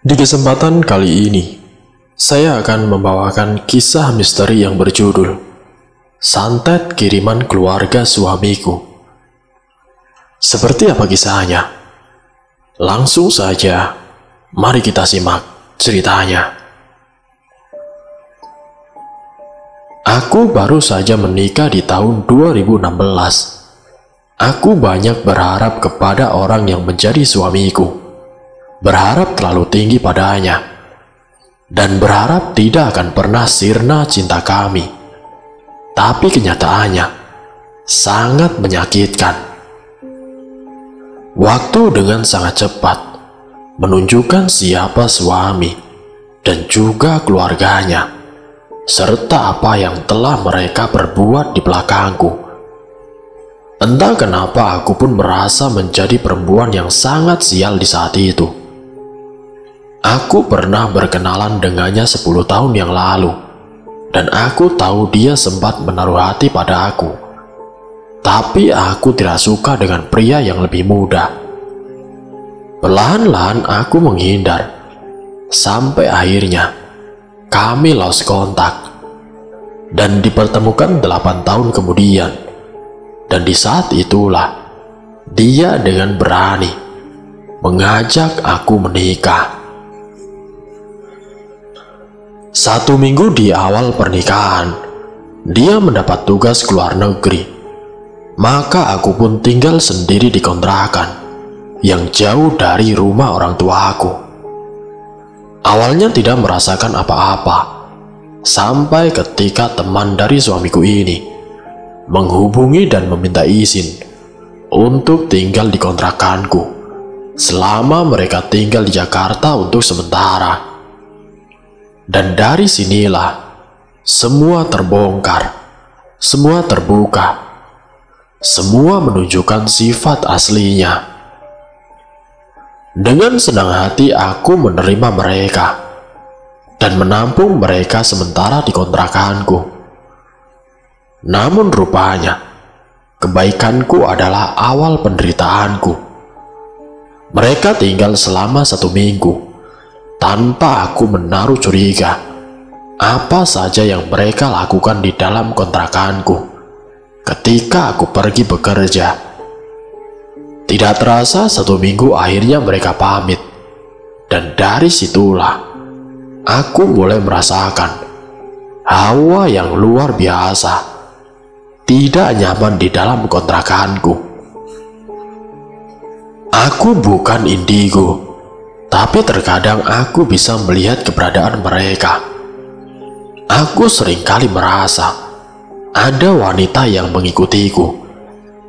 Di kesempatan kali ini, saya akan membawakan kisah misteri yang berjudul Santet Kiriman Keluarga Suamiku. Seperti apa kisahnya? Langsung saja, mari kita simak ceritanya. Aku baru saja menikah di tahun 2016. Aku banyak berharap kepada orang yang menjadi suamiku. Berharap terlalu tinggi padanya, dan berharap tidak akan pernah sirna cinta kami. Tapi kenyataannya sangat menyakitkan. Waktu dengan sangat cepat menunjukkan siapa suami dan juga keluarganya, serta apa yang telah mereka perbuat di belakangku. Entah kenapa aku pun merasa menjadi perempuan yang sangat sial di saat itu. Aku pernah berkenalan dengannya 10 tahun yang lalu, dan aku tahu dia sempat menaruh hati pada aku. Tapi aku tidak suka dengan pria yang lebih muda. Perlahan-lahan aku menghindar, sampai akhirnya kami lost kontak, dan dipertemukan 8 tahun kemudian. Dan di saat itulah dia dengan berani mengajak aku menikah. 1 minggu di awal pernikahan, dia mendapat tugas keluar negeri. Maka aku pun tinggal sendiri di kontrakan yang jauh dari rumah orang tua aku. Awalnya tidak merasakan apa-apa, sampai ketika teman dari suamiku ini menghubungi dan meminta izin untuk tinggal di kontrakanku selama mereka tinggal di Jakarta untuk sementara. Dan dari sinilah semua terbongkar, semua terbuka, semua menunjukkan sifat aslinya. Dengan senang hati aku menerima mereka dan menampung mereka sementara di kontrakanku. Namun rupanya kebaikanku adalah awal penderitaanku. Mereka tinggal selama 1 minggu tanpa aku menaruh curiga apa saja yang mereka lakukan di dalam kontrakanku ketika aku pergi bekerja. Tidak terasa 1 minggu akhirnya mereka pamit, dan dari situlah aku mulai merasakan hawa yang luar biasa, tidak nyaman di dalam kontrakanku. Aku bukan indigo, tapi terkadang aku bisa melihat keberadaan mereka. Aku seringkali merasa ada wanita yang mengikutiku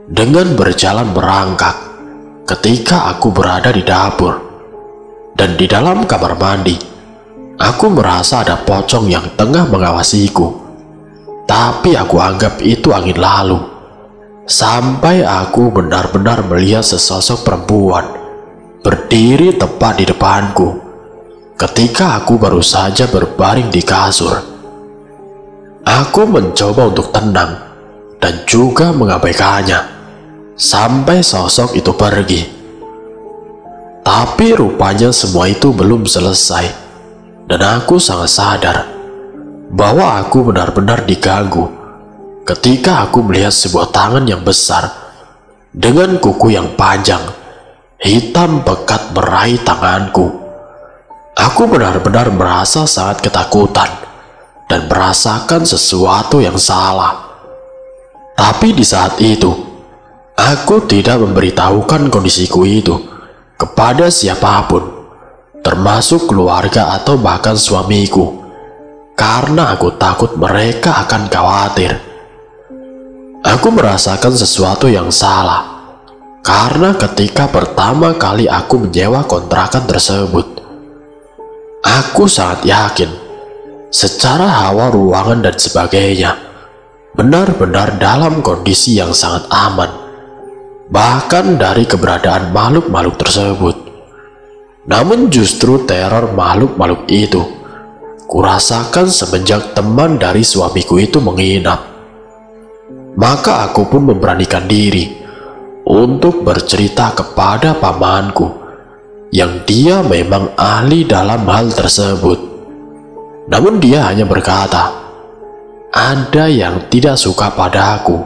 dengan berjalan merangkak ketika aku berada di dapur. Dan di dalam kamar mandi, aku merasa ada pocong yang tengah mengawasiku. Tapi aku anggap itu angin lalu, sampai aku benar-benar melihat sesosok perempuan berdiri tepat di depanku ketika aku baru saja berbaring di kasur. Aku mencoba untuk tenang dan juga mengabaikannya sampai sosok itu pergi. Tapi rupanya semua itu belum selesai, dan aku sangat sadar bahwa aku benar-benar diganggu ketika aku melihat sebuah tangan yang besar dengan kuku yang panjang hitam pekat meraih tanganku. Aku benar-benar merasa sangat ketakutan dan merasakan sesuatu yang salah. Tapi di saat itu, aku tidak memberitahukan kondisiku itu kepada siapapun, termasuk keluarga atau bahkan suamiku, karena aku takut mereka akan khawatir. Aku merasakan sesuatu yang salah karena ketika pertama kali aku menyewa kontrakan tersebut, aku sangat yakin secara hawa ruangan dan sebagainya benar-benar dalam kondisi yang sangat aman, bahkan dari keberadaan makhluk-makhluk tersebut. Namun justru teror makhluk-makhluk itu kurasakan semenjak teman dari suamiku itu menginap. Maka aku pun memberanikan diri untuk bercerita kepada pamanku yang dia memang ahli dalam hal tersebut. Namun dia hanya berkata, ada yang tidak suka padaku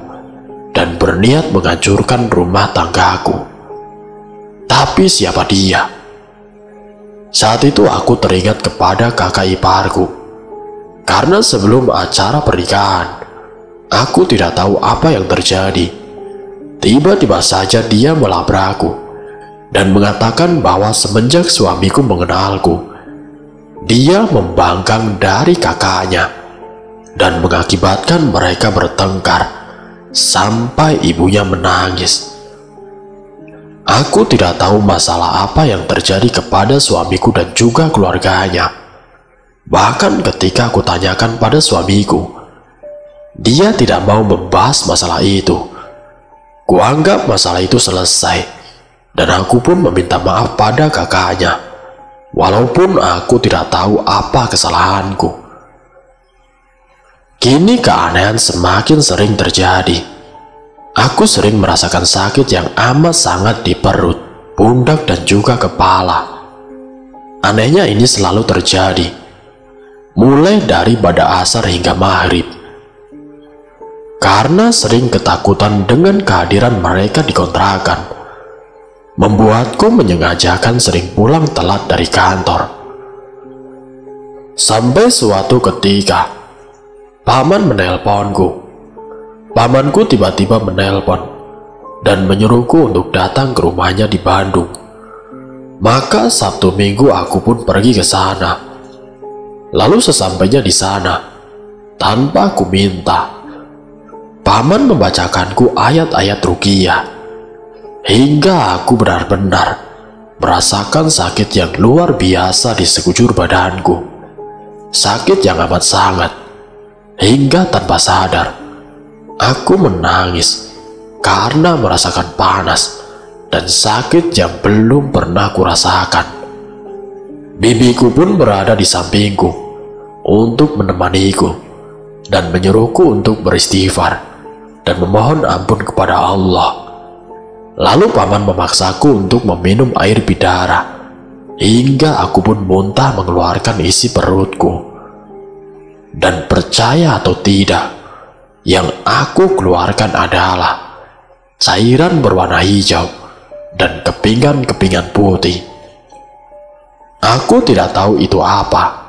dan berniat menghancurkan rumah tanggaku. Tapi siapa dia? Saat itu aku teringat kepada kakak iparku, karena sebelum acara pernikahan, aku tidak tahu apa yang terjadi. Tiba-tiba saja dia melabrakku dan mengatakan bahwa semenjak suamiku mengenalku, dia membangkang dari kakaknya dan mengakibatkan mereka bertengkar sampai ibunya menangis. Aku tidak tahu masalah apa yang terjadi kepada suamiku dan juga keluarganya. Bahkan ketika aku tanyakan pada suamiku, dia tidak mau membahas masalah itu. Kuanggap masalah itu selesai, dan aku pun meminta maaf pada kakaknya, walaupun aku tidak tahu apa kesalahanku. Kini keanehan semakin sering terjadi. Aku sering merasakan sakit yang amat sangat di perut, pundak, dan juga kepala. Anehnya ini selalu terjadi, mulai dari pada asar hingga maghrib. Karena sering ketakutan dengan kehadiran mereka di kontrakan, membuatku menyengajakan sering pulang telat dari kantor. Sampai suatu ketika, paman menelponku. Pamanku tiba-tiba menelpon dan menyuruhku untuk datang ke rumahnya di Bandung. Maka Sabtu Minggu aku pun pergi ke sana. Lalu sesampainya di sana, tanpa aku minta, paman membacakanku ayat-ayat ruqyah, hingga aku benar-benar merasakan sakit yang luar biasa di sekujur badanku. Sakit yang amat sangat, hingga tanpa sadar aku menangis karena merasakan panas dan sakit yang belum pernah kurasakan. Bibiku pun berada di sampingku untuk menemaniku dan menyuruhku untuk beristighfar dan memohon ampun kepada Allah. Lalu paman memaksaku untuk meminum air bidara, hingga aku pun muntah mengeluarkan isi perutku. Dan percaya atau tidak, yang aku keluarkan adalah cairan berwarna hijau dan kepingan-kepingan putih. Aku tidak tahu itu apa,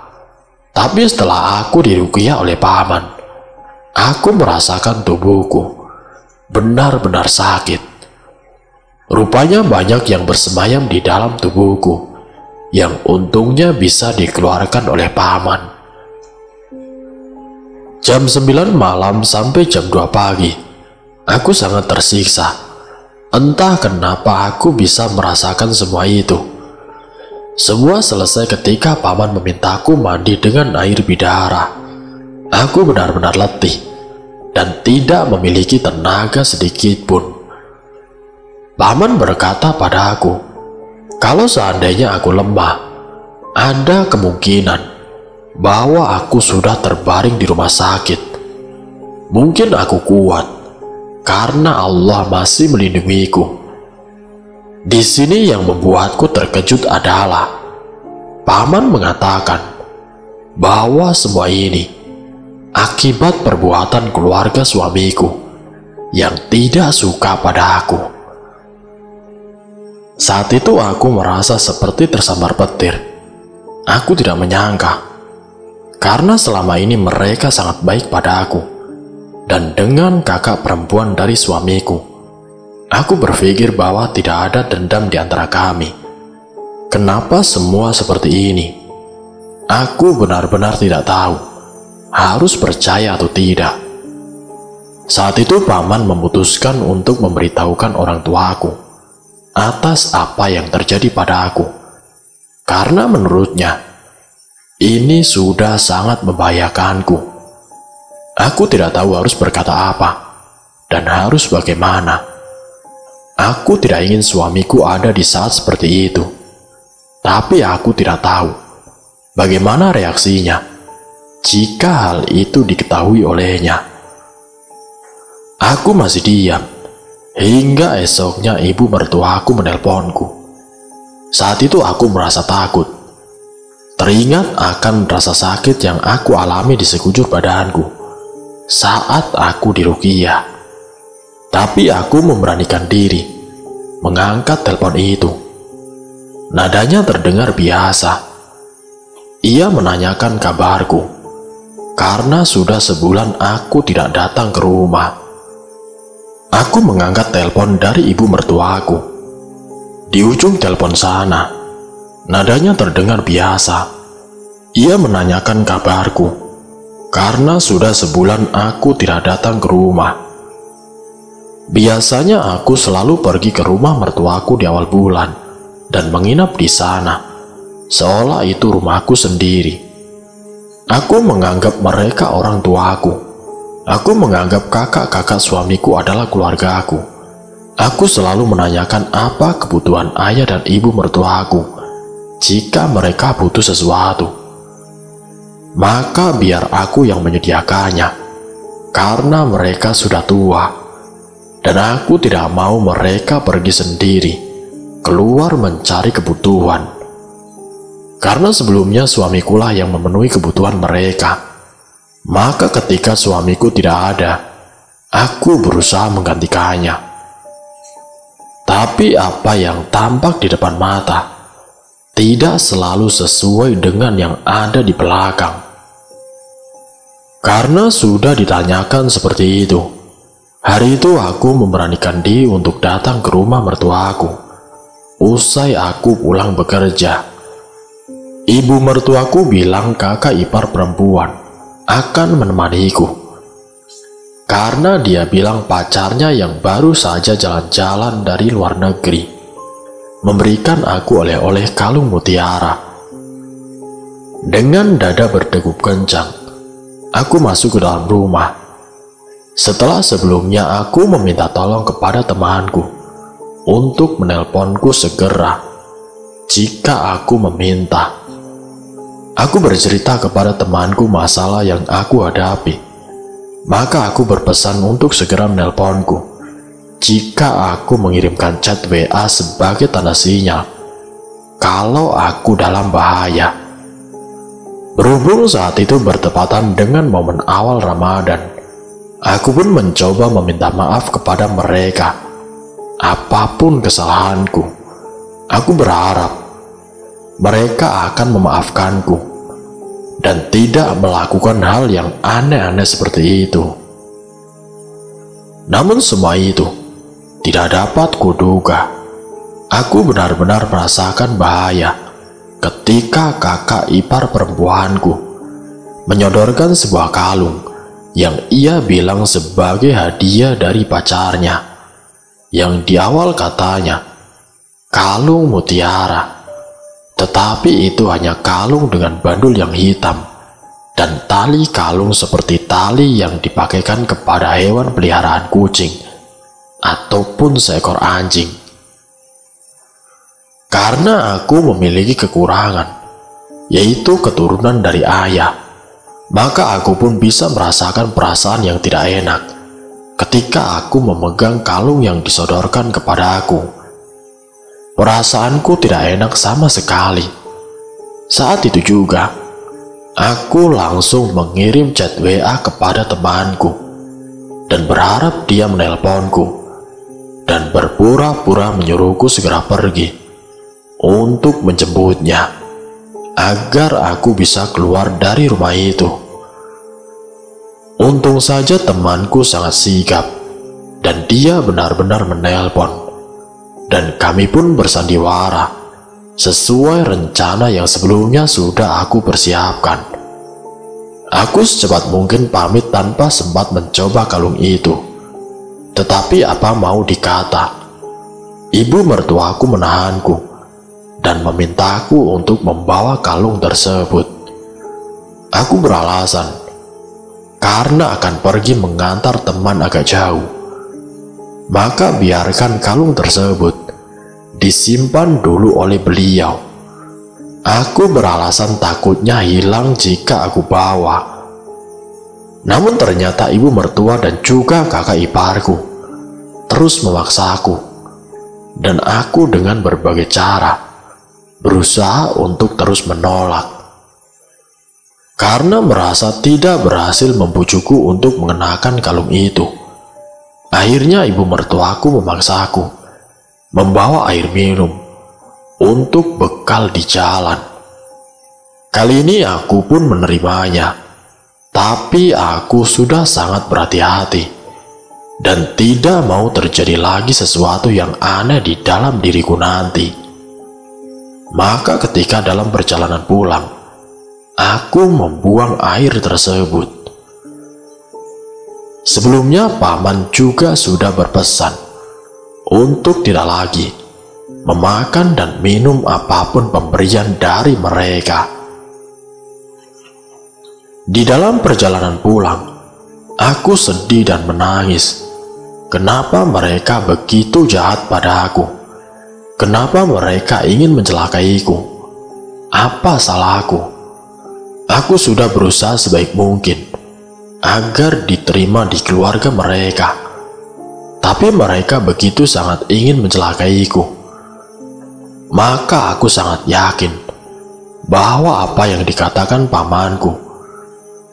tapi setelah aku diruqyah oleh paman, aku merasakan tubuhku benar-benar sakit. Rupanya banyak yang bersemayam di dalam tubuhku, yang untungnya bisa dikeluarkan oleh paman. Jam 9 malam sampai jam 2 pagi, aku sangat tersiksa. Entah kenapa aku bisa merasakan semua itu. Semua selesai ketika paman memintaku mandi dengan air bidara. Aku benar-benar letih dan tidak memiliki tenaga sedikit pun. Paman berkata padaku, kalau seandainya aku lemah, ada kemungkinan bahwa aku sudah terbaring di rumah sakit. Mungkin aku kuat karena Allah masih melindungiku. Di sini yang membuatku terkejut adalah paman mengatakan bahwa semua ini akibat perbuatan keluarga suamiku yang tidak suka pada aku. Saat itu aku merasa seperti tersambar petir. Aku tidak menyangka, karena selama ini mereka sangat baik pada aku. Dan dengan kakak perempuan dari suamiku, aku berpikir bahwa tidak ada dendam di antara kami. Kenapa semua seperti ini? Aku benar-benar tidak tahu harus percaya atau tidak. Saat itu paman memutuskan untuk memberitahukan orang tuaku atas apa yang terjadi pada aku, karena menurutnya ini sudah sangat membahayakanku. Aku tidak tahu harus berkata apa dan harus bagaimana. Aku tidak ingin suamiku ada di saat seperti itu, tapi aku tidak tahu bagaimana reaksinya jika hal itu diketahui olehnya. Aku masih diam hingga esoknya ibu mertuaku menelponku. Saat itu aku merasa takut. Teringat akan rasa sakit yang aku alami di sekujur badanku saat aku diruqyah. Tapi aku memberanikan diri mengangkat telepon itu. Nadanya terdengar biasa. Ia menanyakan kabarku karena sudah sebulan aku tidak datang ke rumah. Aku mengangkat telepon dari ibu mertuaku. Di ujung telepon sana, nadanya terdengar biasa. Ia menanyakan kabarku karena sudah sebulan aku tidak datang ke rumah. Biasanya aku selalu pergi ke rumah mertuaku di awal bulan dan menginap di sana, seolah itu rumahku sendiri. Aku menganggap mereka orang tuaku. Aku menganggap kakak-kakak suamiku adalah keluargaku. Aku selalu menanyakan apa kebutuhan ayah dan ibu mertuaku. Jika mereka butuh sesuatu, maka biar aku yang menyediakannya, karena mereka sudah tua, dan aku tidak mau mereka pergi sendiri keluar mencari kebutuhan. Karena sebelumnya suamikulah yang memenuhi kebutuhan mereka. Maka ketika suamiku tidak ada, aku berusaha menggantikannya. Tapi apa yang tampak di depan mata tidak selalu sesuai dengan yang ada di belakang. Karena sudah ditanyakan seperti itu, hari itu aku memberanikan diri untuk datang ke rumah mertuaku. Usai aku pulang bekerja, ibu mertuaku bilang kakak ipar perempuan akan menemaniku. Karena dia bilang pacarnya yang baru saja jalan-jalan dari luar negeri memberikan aku oleh-oleh kalung mutiara. Dengan dada berdegup kencang, aku masuk ke dalam rumah. Setelah sebelumnya aku meminta tolong kepada temanku untuk menelponku segera jika aku meminta. Aku bercerita kepada temanku masalah yang aku hadapi. Maka aku berpesan untuk segera menelponku jika aku mengirimkan chat WA sebagai tanda sinyal kalau aku dalam bahaya. Berhubung saat itu bertepatan dengan momen awal Ramadan, aku pun mencoba meminta maaf kepada mereka. Apapun kesalahanku, aku berharap mereka akan memaafkanku dan tidak melakukan hal yang aneh-aneh seperti itu. Namun semua itu tidak dapat kuduga. Aku benar-benar merasakan bahaya ketika kakak ipar perempuanku menyodorkan sebuah kalung yang ia bilang sebagai hadiah dari pacarnya, yang di awal katanya kalung mutiara. Tetapi itu hanya kalung dengan bandul yang hitam dan tali kalung seperti tali yang dipakaikan kepada hewan peliharaan kucing ataupun seekor anjing. Karena aku memiliki kekurangan, yaitu keturunan dari ayah, maka aku pun bisa merasakan perasaan yang tidak enak ketika aku memegang kalung yang disodorkan kepada aku. Perasaanku tidak enak sama sekali. Saat itu juga, aku langsung mengirim chat WA kepada temanku dan berharap dia menelponku dan berpura-pura menyuruhku segera pergi untuk menjemputnya agar aku bisa keluar dari rumah itu. Untung saja temanku sangat sigap dan dia benar-benar menelpon. Dan kami pun bersandiwara sesuai rencana yang sebelumnya sudah aku persiapkan. Aku secepat mungkin pamit tanpa sempat mencoba kalung itu. Tetapi apa mau dikata, ibu mertuaku menahanku dan memintaku untuk membawa kalung tersebut. Aku beralasan karena akan pergi mengantar teman agak jauh. Maka biarkan kalung tersebut disimpan dulu oleh beliau. Aku beralasan takutnya hilang jika aku bawa. Namun ternyata ibu mertua dan juga kakak iparku terus memaksaku, dan aku dengan berbagai cara berusaha untuk terus menolak. Karena merasa tidak berhasil membujukku untuk mengenakan kalung itu, akhirnya ibu mertuaku memaksaku membawa air minum untuk bekal di jalan. Kali ini aku pun menerimanya, tapi aku sudah sangat berhati-hati dan tidak mau terjadi lagi sesuatu yang aneh di dalam diriku nanti. Maka ketika dalam perjalanan pulang, aku membuang air tersebut. Sebelumnya paman juga sudah berpesan untuk tidak lagi memakan dan minum apapun pemberian dari mereka. Di dalam perjalanan pulang, aku sedih dan menangis. Kenapa mereka begitu jahat pada aku? Kenapa mereka ingin mencelakaiku? Apa salahku? Aku sudah berusaha sebaik mungkin agar diterima di keluarga mereka, tapi mereka begitu sangat ingin mencelakaiku. Maka aku sangat yakin bahwa apa yang dikatakan pamanku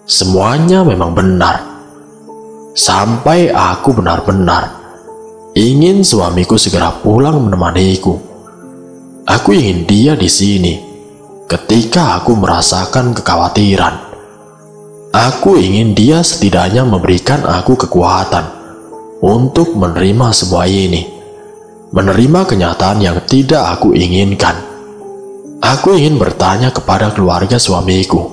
semuanya memang benar. Sampai aku benar-benar ingin suamiku segera pulang menemaniku. Aku ingin dia di sini ketika aku merasakan kekhawatiran. Aku ingin dia setidaknya memberikan aku kekuatan untuk menerima semua ini, menerima kenyataan yang tidak aku inginkan. Aku ingin bertanya kepada keluarga suamiku,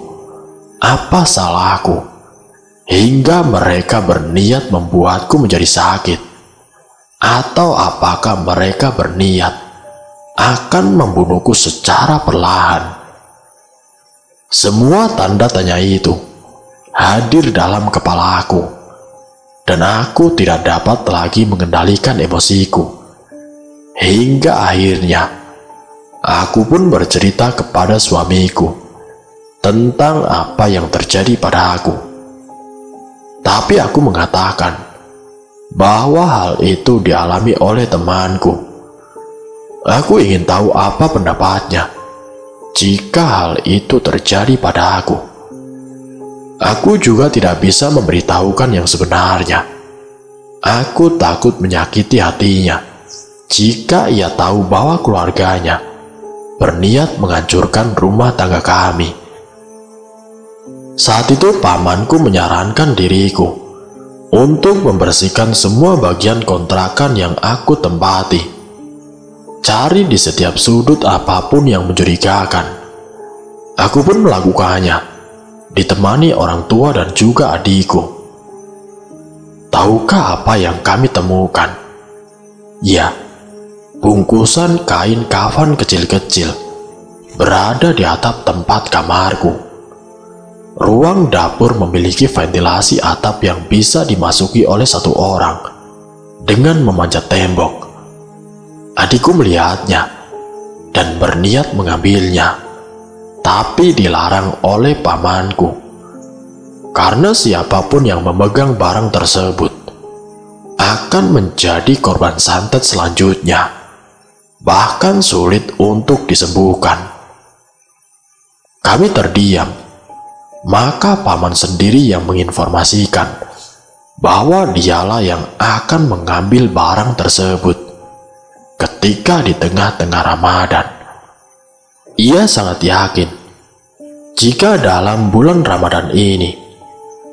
apa salahku hingga mereka berniat membuatku menjadi sakit? Atau apakah mereka berniat akan membunuhku secara perlahan? Semua tanda tanya itu hadir dalam kepalaku, dan aku tidak dapat lagi mengendalikan emosiku. Hingga akhirnya aku pun bercerita kepada suamiku tentang apa yang terjadi pada aku. Tapi aku mengatakan bahwa hal itu dialami oleh temanku. Aku ingin tahu apa pendapatnya jika hal itu terjadi pada aku. Aku juga tidak bisa memberitahukan yang sebenarnya. Aku takut menyakiti hatinya jika ia tahu bahwa keluarganya berniat menghancurkan rumah tangga kami. Saat itu pamanku menyarankan diriku untuk membersihkan semua bagian kontrakan yang aku tempati. Cari di setiap sudut apapun yang mencurigakan. Aku pun melakukannya, ditemani orang tua dan juga adikku. Tahukah apa yang kami temukan? Ya, bungkusan kain kafan kecil-kecil berada di atap tempat kamarku. Ruang dapur memiliki ventilasi atap yang bisa dimasuki oleh satu orang dengan memanjat tembok. Adikku melihatnya dan berniat mengambilnya, tapi dilarang oleh pamanku. Karena siapapun yang memegang barang tersebut akan menjadi korban santet selanjutnya, bahkan sulit untuk disembuhkan. Kami terdiam. Maka paman sendiri yang menginformasikan bahwa dialah yang akan mengambil barang tersebut ketika di tengah-tengah Ramadan. Ia sangat yakin jika dalam bulan Ramadan ini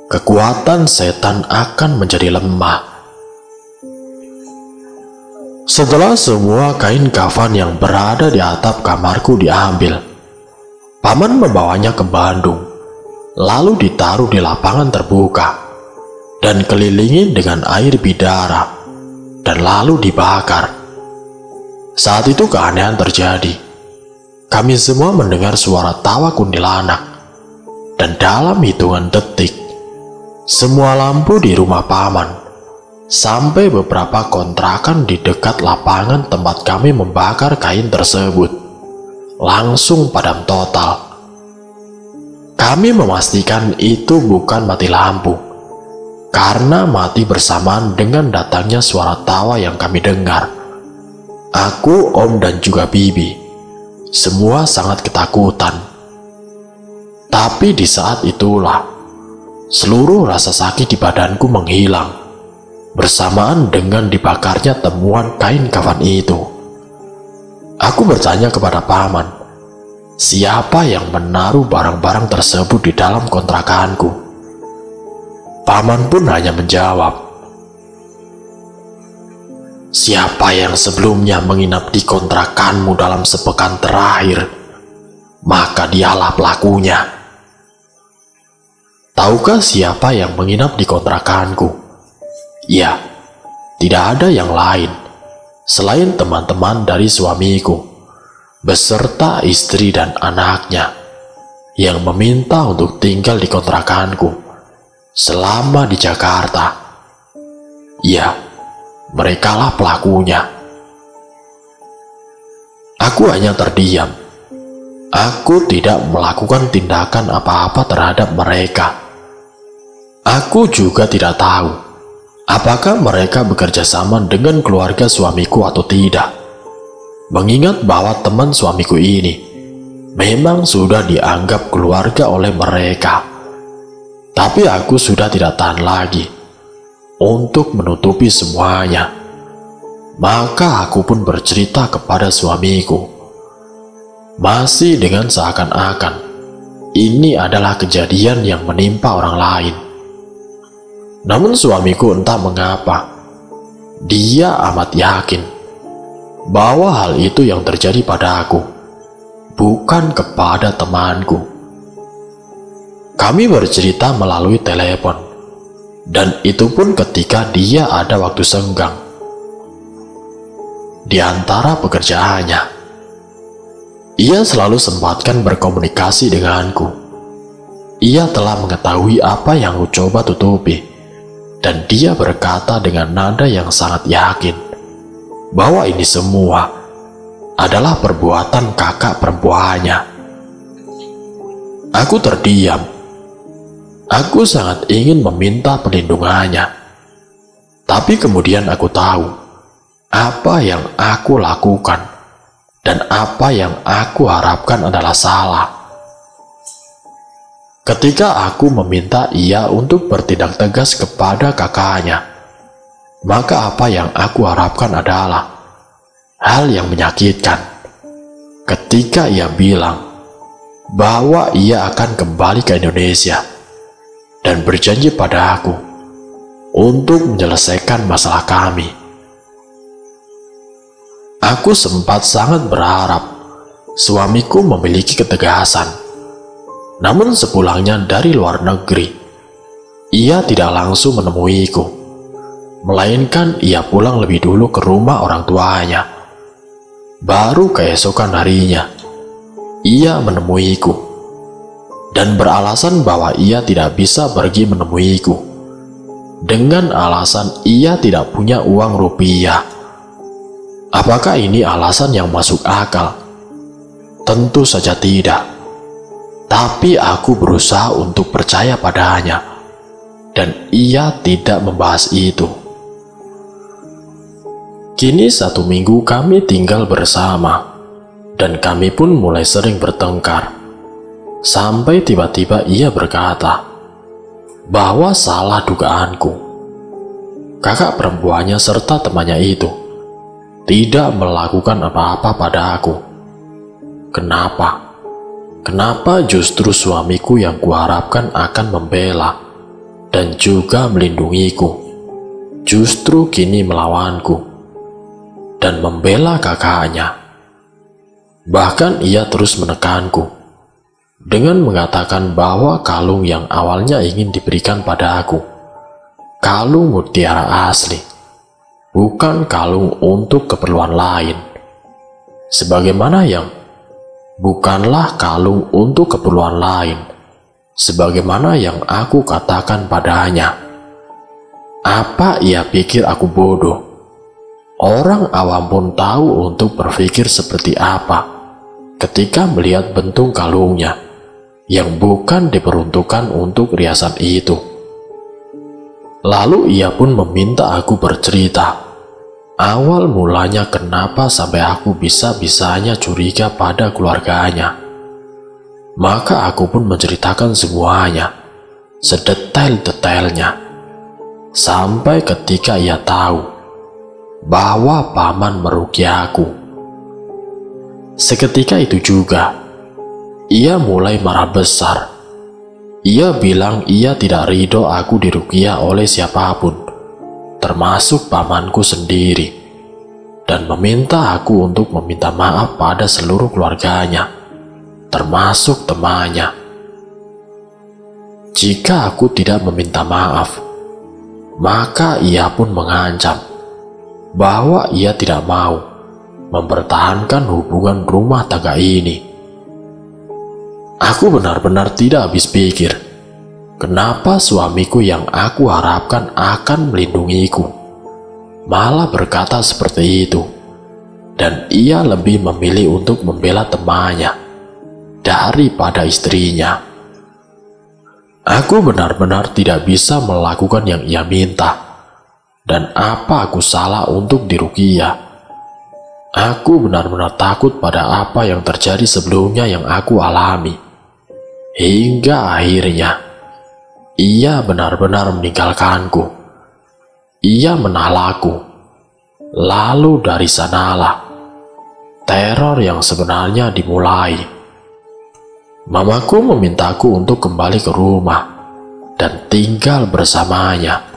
kekuatan setan akan menjadi lemah. Setelah semua kain kafan yang berada di atap kamarku diambil, paman membawanya ke Bandung, lalu ditaruh di lapangan terbuka dan kelilingi dengan air bidara dan lalu dibakar. Saat itu keanehan terjadi. Kami semua mendengar suara tawa kuntilanak, dan dalam hitungan detik semua lampu di rumah paman sampai beberapa kontrakan di dekat lapangan tempat kami membakar kain tersebut langsung padam total. Kami memastikan itu bukan mati lampu, karena mati bersamaan dengan datangnya suara tawa yang kami dengar. Aku, Om, dan juga Bibi Semua sangat ketakutan. Tapi di saat itulah, seluruh rasa sakit di badanku menghilang, bersamaan dengan dibakarnya temuan kain kafan itu. Aku bertanya kepada paman, siapa yang menaruh barang-barang tersebut di dalam kontrakanku? Paman pun hanya menjawab, siapa yang sebelumnya menginap di kontrakanmu dalam sepekan terakhir, maka dialah pelakunya. Tahukah siapa yang menginap di kontrakanku? Ya, tidak ada yang lain selain teman-teman dari suamiku, beserta istri dan anaknya, yang meminta untuk tinggal di kontrakanku selama di Jakarta. Ya, merekalah pelakunya. Aku hanya terdiam. Aku tidak melakukan tindakan apa-apa terhadap mereka. Aku juga tidak tahu apakah mereka bekerja sama dengan keluarga suamiku atau tidak, mengingat bahwa teman suamiku ini memang sudah dianggap keluarga oleh mereka. Tapi aku sudah tidak tahan lagi untuk menutupi semuanya. Maka aku pun bercerita kepada suamiku, masih dengan seakan-akan ini adalah kejadian yang menimpa orang lain. Namun suamiku entah mengapa, dia amat yakin bahwa hal itu yang terjadi pada aku, bukan kepada temanku. Kami bercerita melalui telepon, dan itu pun ketika dia ada waktu senggang di antara pekerjaannya. Ia selalu sempatkan berkomunikasi denganku. Ia telah mengetahui apa yang aku coba tutupi, dan dia berkata dengan nada yang sangat yakin bahwa ini semua adalah perbuatan kakak perempuannya. Aku terdiam. Aku sangat ingin meminta perlindungannya. Tapi kemudian aku tahu apa yang aku lakukan dan apa yang aku harapkan adalah salah. Ketika aku meminta ia untuk bertindak tegas kepada kakaknya, maka apa yang aku harapkan adalah hal yang menyakitkan. Ketika ia bilang bahwa ia akan kembali ke Indonesia dan berjanji pada aku untuk menyelesaikan masalah kami. Aku sempat sangat berharap suamiku memiliki ketegasan. Namun sepulangnya dari luar negeri, ia tidak langsung menemuiku, melainkan ia pulang lebih dulu ke rumah orang tuanya. Baru keesokan harinya, ia menemuiku, dan beralasan bahwa ia tidak bisa pergi menemuiku, dengan alasan ia tidak punya uang rupiah. Apakah ini alasan yang masuk akal? Tentu saja tidak. Tapi aku berusaha untuk percaya padanya, dan ia tidak membahas itu. Kini 1 minggu kami tinggal bersama, dan kami pun mulai sering bertengkar. Sampai tiba-tiba ia berkata bahwa salah dugaanku. Kakak perempuannya serta temannya itu tidak melakukan apa-apa pada aku. Kenapa? Kenapa justru suamiku yang kuharapkan akan membela dan juga melindungiku, justru kini melawanku dan membela kakaknya? Bahkan ia terus menekanku dengan mengatakan bahwa kalung yang awalnya ingin diberikan pada aku, kalung mutiara asli, bukan kalung untuk keperluan lain. Sebagaimana yang bukanlah kalung untuk keperluan lain, sebagaimana yang aku katakan padanya. Apa ia pikir aku bodoh? Orang awam pun tahu untuk berpikir seperti apa ketika melihat bentuk kalungnya yang bukan diperuntukkan untuk riasan itu. Lalu ia pun meminta aku bercerita Awal mulanya kenapa sampai aku bisa-bisanya curiga pada keluarganya. Maka aku pun menceritakan semuanya, sedetail-detailnya, sampai ketika ia tahu bahwa paman merugi aku. Seketika itu juga, ia mulai marah besar. Ia bilang ia tidak ridho aku diruqyah oleh siapapun, termasuk pamanku sendiri, dan meminta aku untuk meminta maaf pada seluruh keluarganya, termasuk temannya. Jika aku tidak meminta maaf, maka ia pun mengancam bahwa ia tidak mau mempertahankan hubungan rumah tangga ini. Aku benar-benar tidak habis pikir, kenapa suamiku yang aku harapkan akan melindungiku malah berkata seperti itu, dan ia lebih memilih untuk membela temannya daripada istrinya. Aku benar-benar tidak bisa melakukan yang ia minta. Dan apa aku salah untuk diruqyah? Aku benar-benar takut pada apa yang terjadi sebelumnya yang aku alami. Hingga akhirnya, ia benar-benar meninggalkanku. Ia menalakku. Lalu dari sanalah teror yang sebenarnya dimulai. Mamaku memintaku untuk kembali ke rumah dan tinggal bersamanya.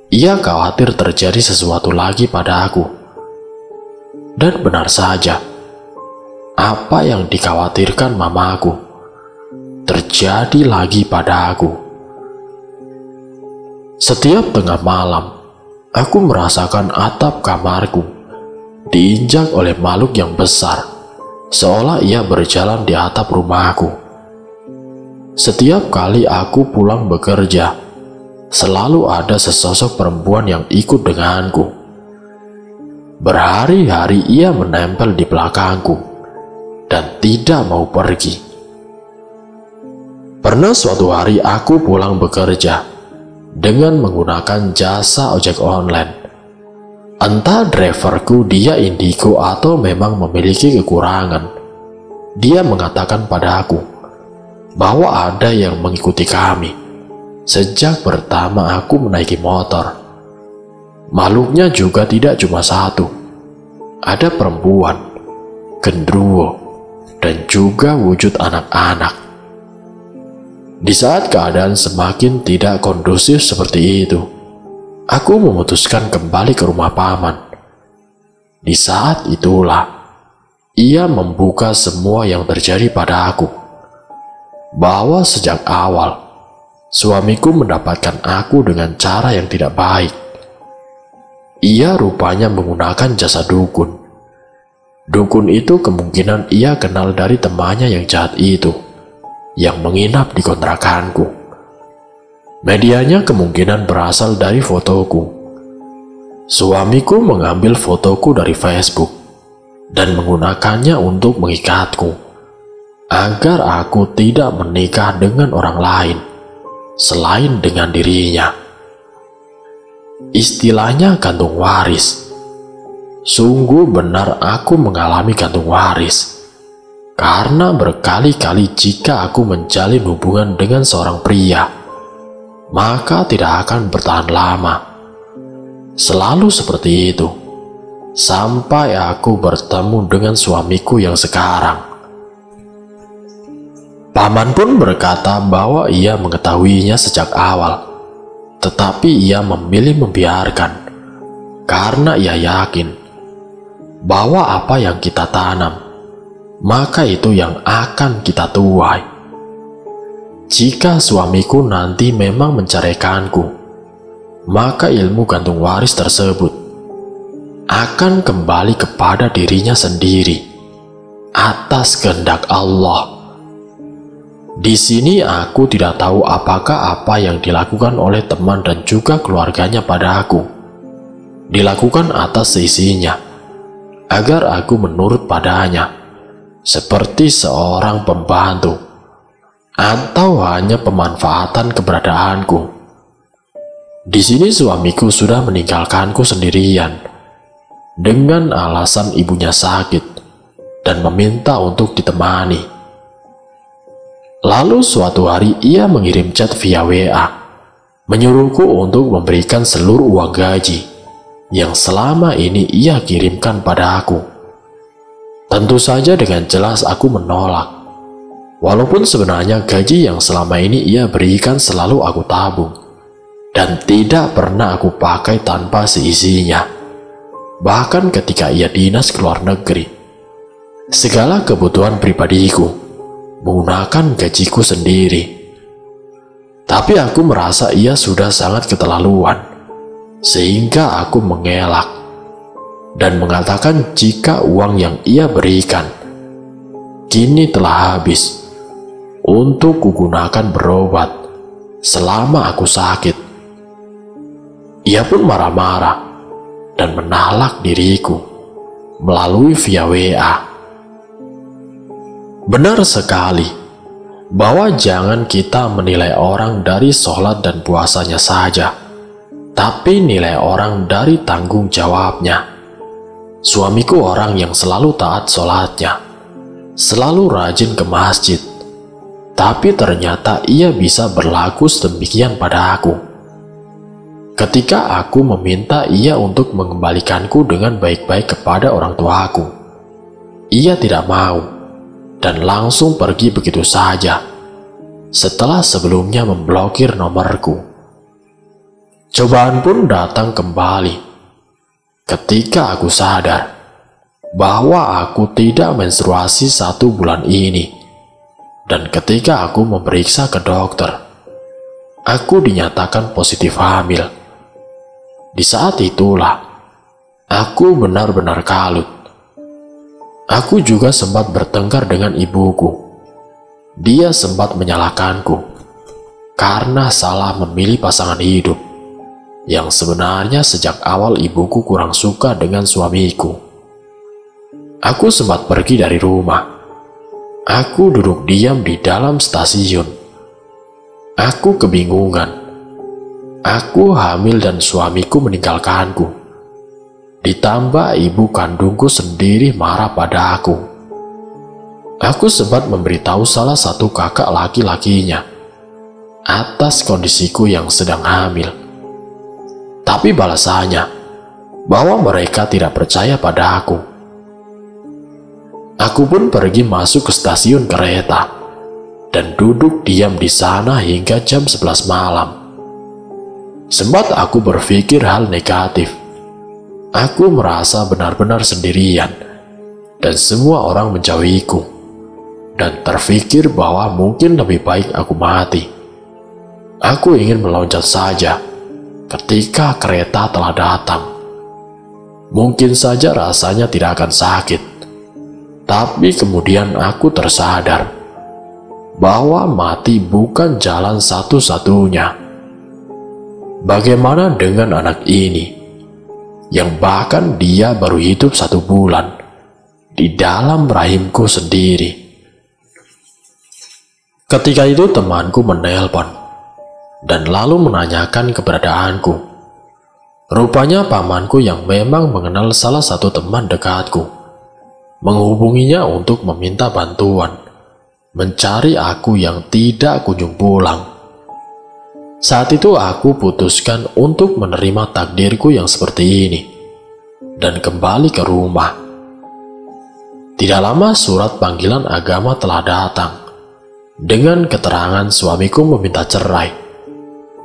Ia khawatir terjadi sesuatu lagi pada aku. Dan benar saja, apa yang dikhawatirkan mamaku terjadi lagi pada aku. Setiap tengah malam, aku merasakan atap kamarku diinjak oleh makhluk yang besar, seolah ia berjalan di atap rumahku. Setiap kali aku pulang bekerja, selalu ada sesosok perempuan yang ikut denganku. Berhari-hari ia menempel di belakangku dan tidak mau pergi. Pernah suatu hari aku pulang bekerja dengan menggunakan jasa ojek online. Entah driverku dia indigo atau memang memiliki kekurangan. Dia mengatakan padaku bahwa ada yang mengikuti kami sejak pertama aku menaiki motor. Makhluknya juga tidak cuma satu. Ada perempuan, gendruwo, dan juga wujud anak-anak. Di saat keadaan semakin tidak kondusif seperti itu, aku memutuskan kembali ke rumah paman. Di saat itulah, ia membuka semua yang terjadi pada aku. Bahwa sejak awal, suamiku mendapatkan aku dengan cara yang tidak baik. Ia rupanya menggunakan jasa dukun. Dukun itu kemungkinan ia kenal dari temannya yang jahat itu, yang menginap di kontrakanku. Medianya kemungkinan berasal dari fotoku. Suamiku mengambil fotoku dari Facebook dan menggunakannya untuk mengikatku agar aku tidak menikah dengan orang lain selain dengan dirinya. Istilahnya gantung waris. Sungguh benar aku mengalami gantung waris. Karena berkali-kali jika aku menjalin hubungan dengan seorang pria, maka tidak akan bertahan lama. Selalu seperti itu, sampai aku bertemu dengan suamiku yang sekarang. Paman pun berkata bahwa ia mengetahuinya sejak awal, tetapi ia memilih membiarkan, karena ia yakin bahwa apa yang kita tanam, maka itu yang akan kita tuai. Jika suamiku nanti memang menceraikanku, maka ilmu gantung waris tersebut akan kembali kepada dirinya sendiri atas kehendak Allah. Di sini aku tidak tahu apakah apa yang dilakukan oleh teman dan juga keluarganya pada aku dilakukan atas seisinya, agar aku menurut padanya seperti seorang pembantu, atau hanya pemanfaatan keberadaanku. Di sini suamiku sudah meninggalkanku sendirian dengan alasan ibunya sakit dan meminta untuk ditemani. Lalu suatu hari ia mengirim chat via WA, menyuruhku untuk memberikan seluruh uang gaji yang selama ini ia kirimkan pada aku. Tentu saja dengan jelas aku menolak. Walaupun sebenarnya gaji yang selama ini ia berikan selalu aku tabung dan tidak pernah aku pakai tanpa seisinya. Bahkan ketika ia dinas ke luar negeri, segala kebutuhan pribadiku menggunakan gajiku sendiri. Tapi aku merasa ia sudah sangat keterlaluan, sehingga aku mengelak dan mengatakan jika uang yang ia berikan kini telah habis untuk kugunakan berobat selama aku sakit. Ia pun marah-marah dan menalak diriku melalui via WA. Benar sekali bahwa jangan kita menilai orang dari sholat dan puasanya saja, tapi nilai orang dari tanggung jawabnya. Suamiku orang yang selalu taat sholatnya, selalu rajin ke masjid, tapi ternyata ia bisa berlaku sedemikian pada aku. Ketika aku meminta ia untuk mengembalikanku dengan baik-baik kepada orang tuaku, ia tidak mau dan langsung pergi begitu saja, setelah sebelumnya memblokir nomorku. Cobaan pun datang kembali ketika aku sadar bahwa aku tidak menstruasi 1 bulan ini, dan ketika aku memeriksa ke dokter, aku dinyatakan positif hamil. Di saat itulah aku benar-benar kalut. Aku juga sempat bertengkar dengan ibuku. Dia sempat menyalahkanku karena salah memilih pasangan hidup, yang sebenarnya sejak awal ibuku kurang suka dengan suamiku. Aku sempat pergi dari rumah. Aku duduk diam di dalam stasiun. Aku kebingungan. Aku hamil dan suamiku meninggalkanku. Ditambah ibu kandungku sendiri marah pada aku. Aku sempat memberitahu salah satu kakak laki-lakinya atas kondisiku yang sedang hamil. Tapi balasannya bahwa mereka tidak percaya pada aku. Aku pun pergi masuk ke stasiun kereta dan duduk diam di sana hingga jam 11 malam. Sempat aku berpikir hal negatif. Aku merasa benar-benar sendirian dan semua orang menjauhiku, dan terpikir bahwa mungkin lebih baik aku mati. Aku ingin meloncat saja ketika kereta telah datang. Mungkin saja rasanya tidak akan sakit, tapi kemudian aku tersadar bahwa mati bukan jalan satu-satunya. Bagaimana dengan anak ini, yang bahkan dia baru hidup 1 bulan di dalam rahimku sendiri? Ketika itu temanku menelpon dan lalu menanyakan keberadaanku. Rupanya pamanku yang memang mengenal salah satu teman dekatku menghubunginya untuk meminta bantuan mencari aku yang tidak kunjung pulang. Saat itu aku putuskan untuk menerima takdirku yang seperti ini dan kembali ke rumah. Tidak lama surat panggilan agama telah datang dengan keterangan suamiku meminta cerai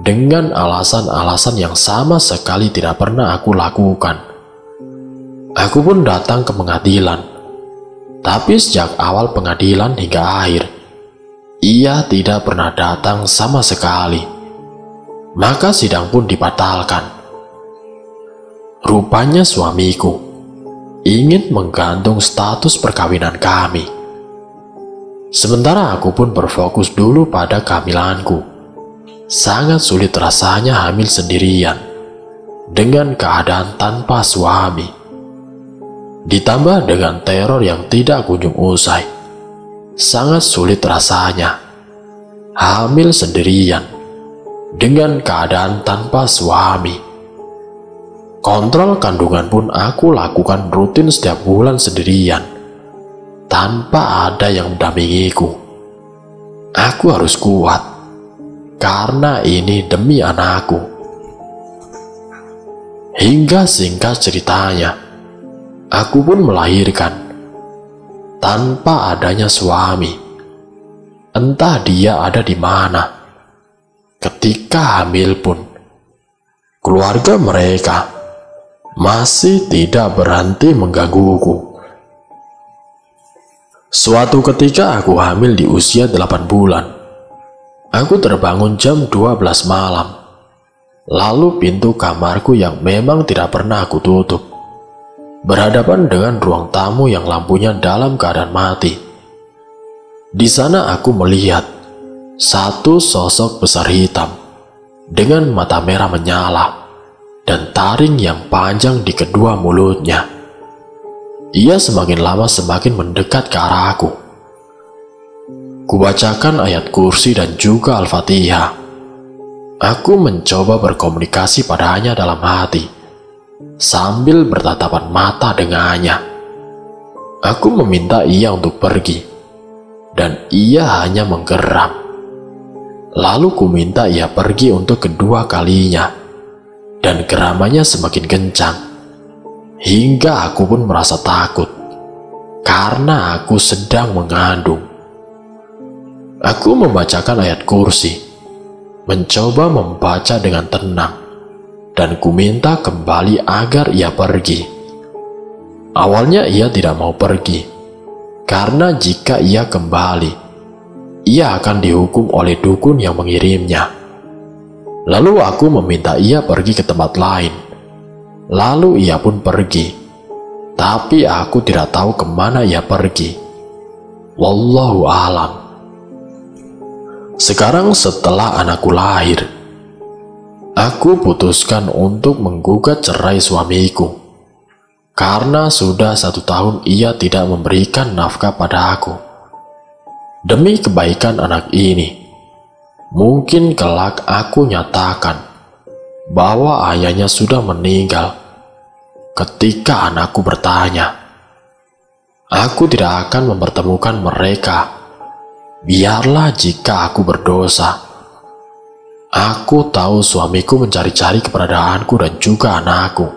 dengan alasan-alasan yang sama sekali tidak pernah aku lakukan. Aku pun datang ke pengadilan, tapi sejak awal pengadilan hingga akhir, ia tidak pernah datang sama sekali. Maka sidang pun dibatalkan. Rupanya suamiku ingin menggantung status perkawinan kami. Sementara aku pun berfokus dulu pada kehamilanku. Sangat sulit rasanya hamil sendirian dengan keadaan tanpa suami, ditambah dengan teror yang tidak kunjung usai. Sangat sulit rasanya hamil sendirian dengan keadaan tanpa suami. Kontrol kandungan pun aku lakukan rutin setiap bulan sendirian, tanpa ada yang mendampingiku. Aku harus kuat, karena ini demi anakku. Hingga singkat ceritanya, aku pun melahirkan tanpa adanya suami. Entah dia ada di mana. Ketika hamil pun, keluarga mereka masih tidak berhenti menggangguku. Suatu ketika aku hamil di usia 8 bulan. Aku terbangun jam 12 malam. Lalu pintu kamarku yang memang tidak pernah aku tutup berhadapan dengan ruang tamu yang lampunya dalam keadaan mati. Di sana aku melihat satu sosok besar hitam dengan mata merah menyala dan taring yang panjang di kedua mulutnya. Ia semakin lama semakin mendekat ke arahku. Kubacakan ayat kursi dan juga Al-Fatihah. Aku mencoba berkomunikasi padanya dalam hati, sambil bertatapan mata dengannya. Aku meminta ia untuk pergi, dan ia hanya menggeram. Lalu ku minta ia pergi untuk kedua kalinya. Dan geramannya semakin kencang, hingga aku pun merasa takut, karena aku sedang mengandung. Aku membacakan ayat kursi, mencoba membaca dengan tenang, dan ku minta kembali agar ia pergi. Awalnya ia tidak mau pergi, karena jika ia kembali, ia akan dihukum oleh dukun yang mengirimnya. Lalu aku meminta ia pergi ke tempat lain. Lalu ia pun pergi. Tapi aku tidak tahu kemana ia pergi. Wallahu a'lam. Sekarang setelah anakku lahir, aku putuskan untuk menggugat cerai suamiku. Karena sudah 1 tahun ia tidak memberikan nafkah pada aku. Demi kebaikan anak ini, mungkin kelak aku nyatakan bahwa ayahnya sudah meninggal. Ketika anakku bertanya, aku tidak akan mempertemukan mereka. Biarlah jika aku berdosa. Aku tahu suamiku mencari-cari keberadaanku dan juga anakku.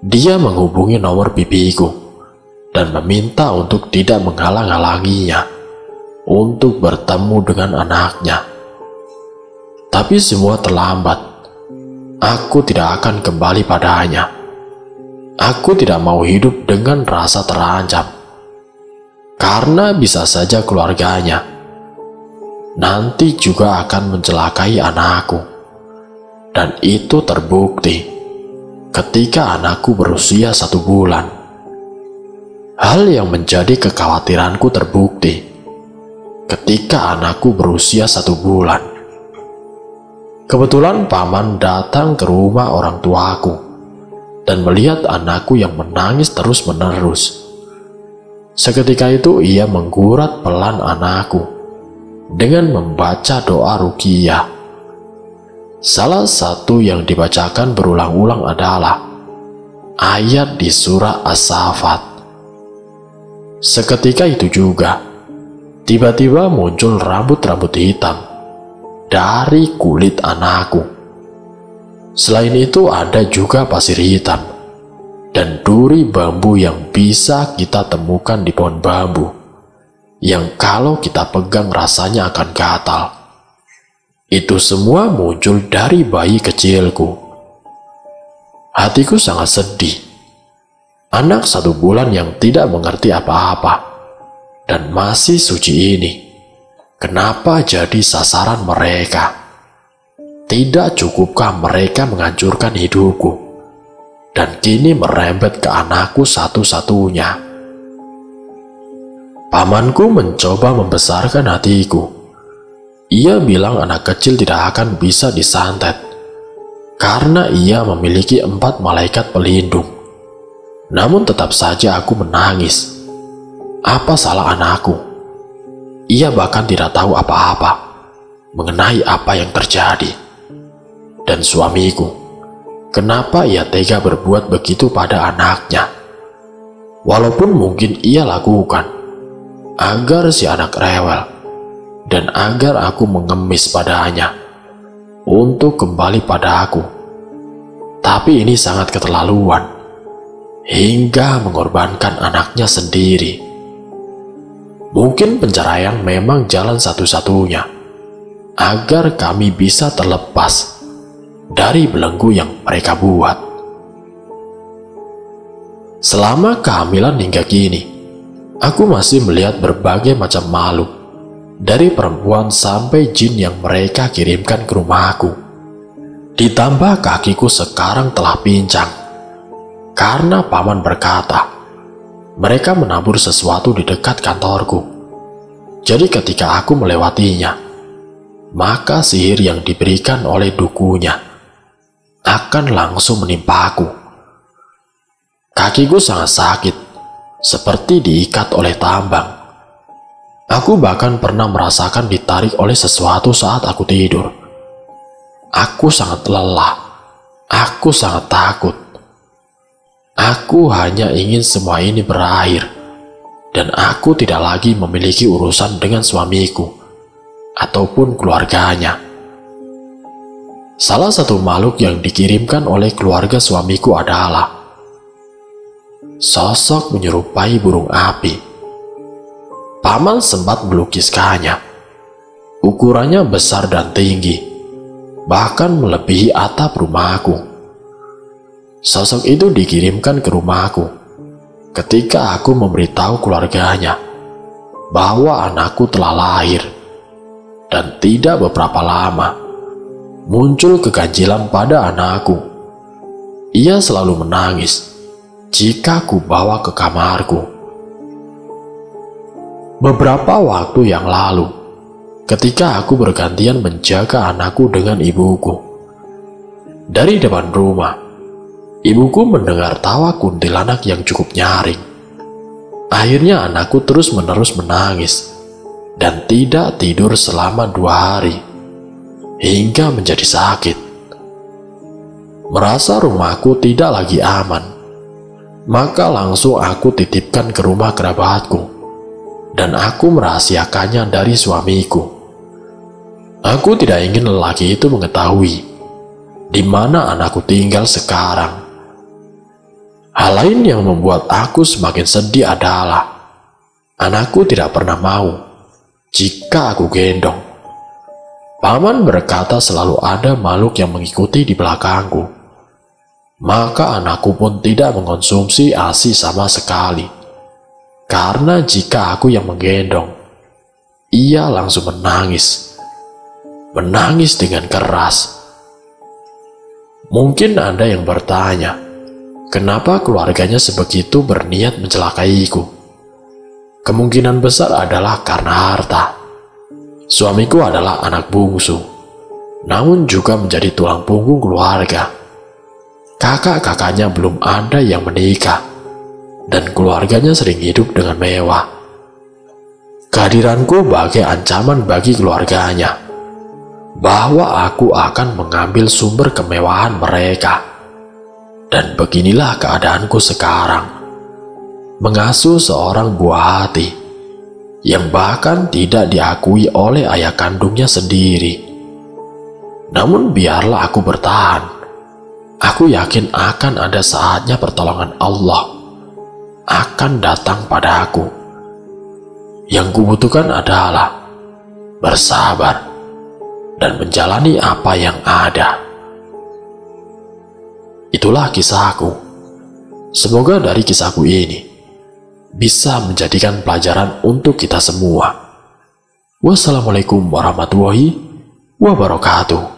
Dia menghubungi nomor bibiku dan meminta untuk tidak menghalang-halanginya untuk bertemu dengan anaknya. Tapi semua terlambat. Aku tidak akan kembali padanya. Aku tidak mau hidup dengan rasa terancam, karena bisa saja keluarganya nanti juga akan mencelakai anakku. Dan itu terbukti ketika anakku berusia 1 bulan. Hal yang menjadi kekhawatiranku terbukti ketika anakku berusia 1 bulan. Kebetulan paman datang ke rumah orang tuaku dan melihat anakku yang menangis terus-menerus. Seketika itu ia menggurat pelan anakku dengan membaca doa ruqyah. Salah satu yang dibacakan berulang-ulang adalah ayat di surah As-Saffat. Seketika itu juga, tiba-tiba muncul rambut-rambut hitam dari kulit anakku. Selain itu ada juga pasir hitam dan duri bambu yang bisa kita temukan di pohon bambu, yang kalau kita pegang rasanya akan gatal. Itu semua muncul dari bayi kecilku. Hatiku sangat sedih. Anak 1 bulan yang tidak mengerti apa-apa dan masih suci ini, kenapa jadi sasaran mereka? Tidak cukupkah mereka menghancurkan hidupku dan kini merembet ke anakku satu-satunya? Pamanku mencoba membesarkan hatiku. Ia bilang anak kecil tidak akan bisa disantet karena ia memiliki 4 malaikat pelindung. Namun tetap saja aku menangis. Apa salah anakku? Ia bahkan tidak tahu apa-apa mengenai apa yang terjadi. Dan suamiku, kenapa ia tega berbuat begitu pada anaknya. Walaupun mungkin ia lakukan agar si anak rewel dan agar aku mengemis padanya untuk kembali pada aku. Tapi ini sangat keterlaluan, hingga mengorbankan anaknya sendiri. Mungkin penceraian memang jalan satu-satunya agar kami bisa terlepas dari belenggu yang mereka buat. Selama kehamilan hingga kini, aku masih melihat berbagai macam makhluk, dari perempuan sampai jin yang mereka kirimkan ke rumahku. Ditambah kakiku sekarang telah pincang karena paman berkata mereka menabur sesuatu di dekat kantorku. Jadi ketika aku melewatinya, maka sihir yang diberikan oleh dukunya akan langsung menimpaku. Kakiku sangat sakit, seperti diikat oleh tambang. Aku bahkan pernah merasakan ditarik oleh sesuatu saat aku tidur. Aku sangat lelah, aku sangat takut. Aku hanya ingin semua ini berakhir, dan aku tidak lagi memiliki urusan dengan suamiku ataupun keluarganya. Salah satu makhluk yang dikirimkan oleh keluarga suamiku adalah sosok menyerupai burung api. Paman sempat melukiskannya. Ukurannya besar dan tinggi, bahkan melebihi atap rumahku. Sosok itu dikirimkan ke rumahku ketika aku memberitahu keluarganya bahwa anakku telah lahir, dan tidak beberapa lama muncul keganjilan pada anakku. Ia selalu menangis jika ku bawa ke kamarku. Beberapa waktu yang lalu, ketika aku bergantian menjaga anakku dengan ibuku, dari depan rumah, ibuku mendengar tawa kuntilanak yang cukup nyaring. Akhirnya anakku terus-menerus menangis dan tidak tidur selama 2 hari, hingga menjadi sakit. Merasa rumahku tidak lagi aman, maka langsung aku titipkan ke rumah kerabatku, dan aku merahasiakannya dari suamiku. Aku tidak ingin lelaki itu mengetahui di mana anakku tinggal sekarang. Hal lain yang membuat aku semakin sedih adalah anakku tidak pernah mau jika aku gendong. Paman berkata selalu ada makhluk yang mengikuti di belakangku. Maka anakku pun tidak mengonsumsi ASI sama sekali, karena jika aku yang menggendong, ia langsung menangis dengan keras. Mungkin Anda yang bertanya, kenapa keluarganya sebegitu berniat mencelakaiku? Kemungkinan besar adalah karena harta. Suamiku adalah anak bungsu, namun juga menjadi tulang punggung keluarga. Kakak-kakaknya belum ada yang menikah, dan keluarganya sering hidup dengan mewah. Kehadiranku bagai ancaman bagi keluarganya, bahwa aku akan mengambil sumber kemewahan mereka. Dan beginilah keadaanku sekarang, mengasuh seorang buah hati yang bahkan tidak diakui oleh ayah kandungnya sendiri. Namun biarlah aku bertahan. Aku yakin akan ada saatnya pertolongan Allah akan datang padaku. Yang kubutuhkan adalah bersabar dan menjalani apa yang ada. Itulah kisahku. Semoga dari kisahku ini bisa menjadikan pelajaran untuk kita semua. Wassalamualaikum warahmatullahi wabarakatuh.